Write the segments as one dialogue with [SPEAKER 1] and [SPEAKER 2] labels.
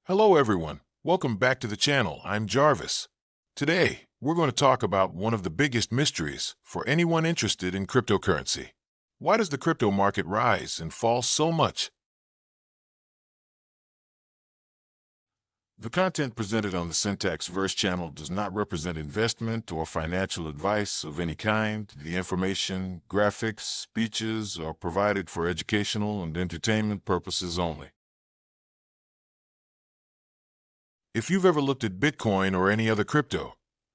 [SPEAKER 1] Hello everyone, welcome back to the channel. I'm Jarvis. Today, we're going to talk about one of the biggest mysteries for anyone interested in cryptocurrency. Why does the crypto market rise and fall so much? The content presented on the Syntaxverse channel does not represent investment or financial advice of any kind. The information, graphics, speeches are provided for educational and entertainment purposes only. If you've ever looked at Bitcoin or any other crypto,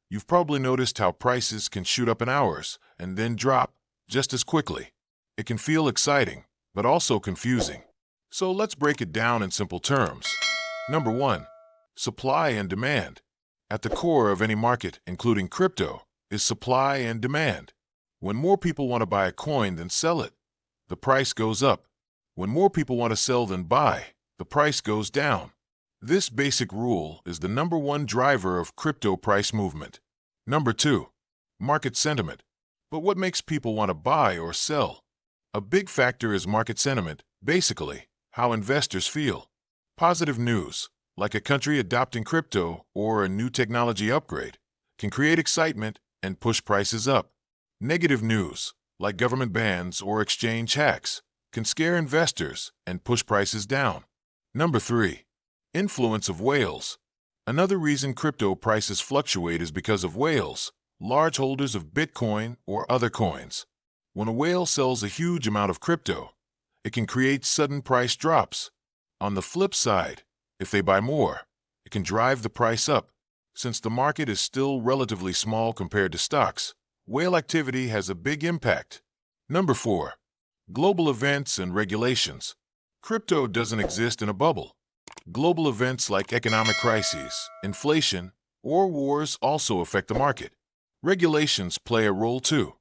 [SPEAKER 1] you've probably noticed how prices can shoot up in hours and then drop just as quickly. It can feel exciting, but also confusing. So let's break it down in simple terms. Number 1. Supply and demand. At the core of any market, including crypto, is supply and demand. When more people want to buy a coin than sell it, the price goes up. When more people want to sell than buy, the price goes down. This basic rule is the number one driver of crypto price movement. Number 2. Market sentiment. But what makes people want to buy or sell? A big factor is market sentiment, basically, how investors feel. Positive news, like a country adopting crypto or a new technology upgrade, can create excitement and push prices up. Negative news, like government bans or exchange hacks, can scare investors and push prices down. Number 3. Influence of whales. Another reason crypto prices fluctuate is because of whales, large holders of Bitcoin or other coins. When a whale sells a huge amount of crypto, it can create sudden price drops. On the flip side, if they buy more, it can drive the price up. Since the market is still relatively small compared to stocks, whale activity has a big impact. Number 4. Global events and regulations. Crypto doesn't exist in a bubble. Global events like economic crises, inflation, or wars also affect the market. Regulations play a role too.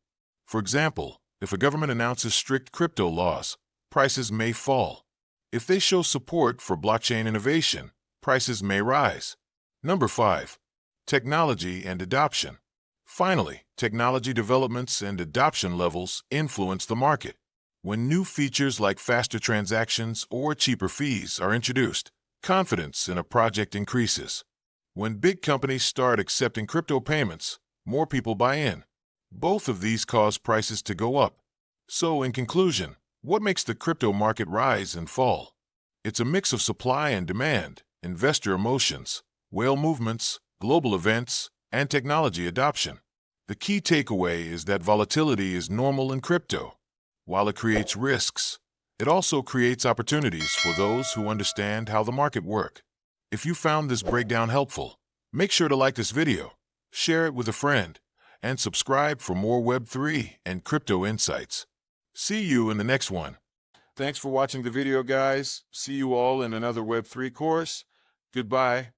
[SPEAKER 1] For example, if a government announces strict crypto laws, prices may fall. If they show support for blockchain innovation, prices may rise. Number 5. Technology and adoption. Finally, technology developments and adoption levels influence the market. When new features like faster transactions or cheaper fees are introduced, confidence in a project increases. When big companies start accepting crypto payments, more people buy in. Both of these cause prices to go up. So, in conclusion, what makes the crypto market rise and fall? It's a mix of supply and demand, investor emotions, whale movements, global events, and technology adoption. The key takeaway is that volatility is normal in crypto. While it creates risks, it also creates opportunities for those who understand how the market works. If you found this breakdown helpful, make sure to like this video, share it with a friend, and subscribe for more Web3 and crypto insights. See you in the next one. Thanks for watching the video, guys. See you all in another Web3 course. Goodbye.